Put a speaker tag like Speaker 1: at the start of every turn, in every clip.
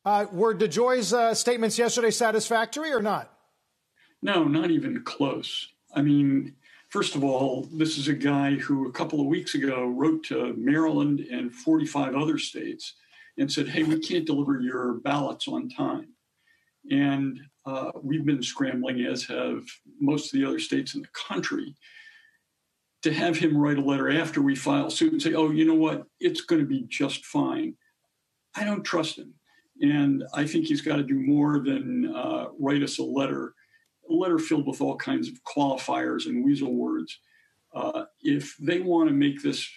Speaker 1: Were DeJoy's statements yesterday satisfactory or not?
Speaker 2: No, not even close. I mean, first of all, this is a guy who a couple of weeks ago wrote to Maryland and 45 other states and said, hey, we can't deliver your ballots on time. And we've been scrambling, as have most of the other states in the country, to have him write a letter after we file suit and say, oh, you know what, it's going to be just fine. I don't trust him. And I think he's got to do more than write us a letter filled with all kinds of qualifiers and weasel words. If they want to make this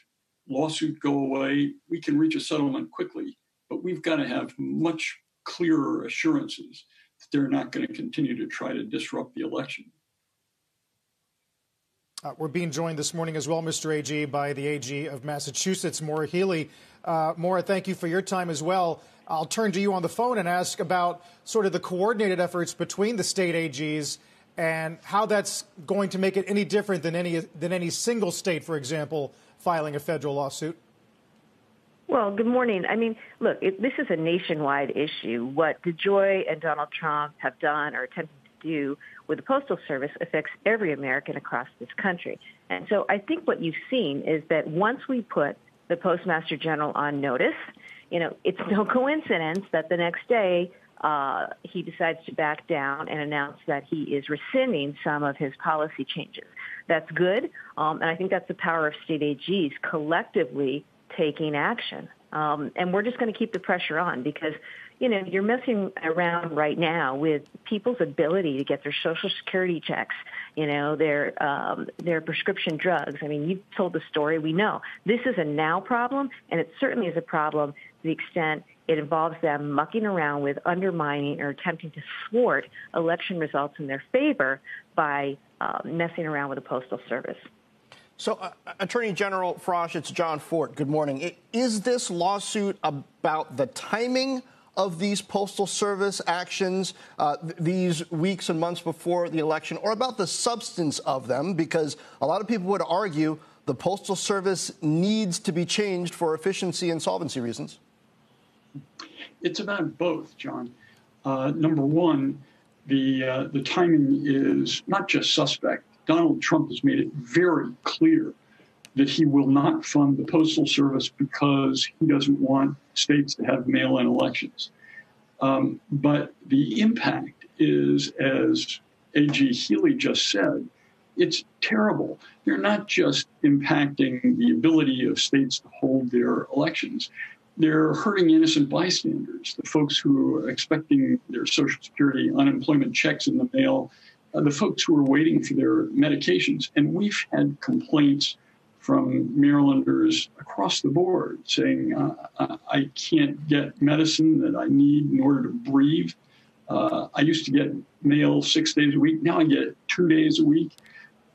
Speaker 2: lawsuit go away, we can reach a settlement quickly, but we've got to have much clearer assurances that they're not going to continue to try to disrupt the election.
Speaker 1: We're being joined this morning as well, Mr. AG, by the AG of Massachusetts, Maura Healey. Maura, thank you for your time as well. I'll turn to you on the phone and ask about sort of the coordinated efforts between the state AGs and how that's going to make it any different than any single state, for example, filing a federal lawsuit.
Speaker 3: Well, good morning. I mean, look, this is a nationwide issue. What DeJoy and Donald Trump have done or attempted to do with the Postal Service affects every American across this country. And so I think what you've seen is that once we put the Postmaster General on notice, you know, it's no coincidence that the next day he decides to back down and announce that he is rescinding some of his policy changes. That's good, and I think that's the power of state AGs collectively taking action. And we're just going to keep the pressure on because, you know, you're messing around right now with people's ability to get their Social Security checks, you know, their prescription drugs. I mean, you've told the story. We know this is a now problem, and it certainly is a problem to the extent it involves them mucking around with undermining or attempting to thwart election results in their favor by messing around with the Postal Service.
Speaker 4: So, Attorney General Frosch, it's John Fort. Good morning. Is this lawsuit about the timing of these Postal Service actions these weeks and months before the election, or about the substance of them? Because a lot of people would argue the Postal Service needs to be changed for efficiency and solvency reasons.
Speaker 2: It's about both, John. Number one, the timing is not just suspect. Donald Trump has made it very clear that he will not fund the Postal Service because he doesn't want states to have mail-in elections. But the impact is, as AG Healey just said, it's terrible. They're not just impacting the ability of states to hold their elections. They're hurting innocent bystanders, the folks who are expecting their Social Security unemployment checks in the mail, the folks who are waiting for their medications. And we've had complaints from Marylanders across the board saying, I can't get medicine that I need in order to breathe. I used to get mail 6 days a week. Now I get it 2 days a week.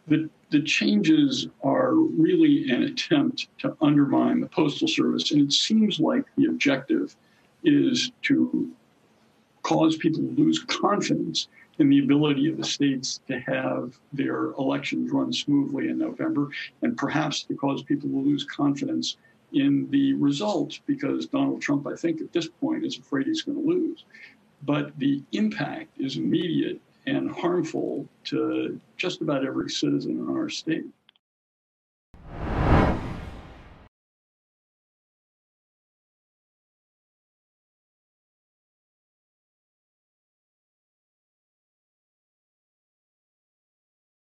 Speaker 2: The changes are really an attempt to undermine the Postal Service. And it seems like the objective is to cause people to lose confidence in the ability of the states to have their elections run smoothly in November, and perhaps to cause people to lose confidence in the results, because Donald Trump, I think, at this point is afraid he's going to lose. But the impact is immediate and harmful to just about every citizen in our state.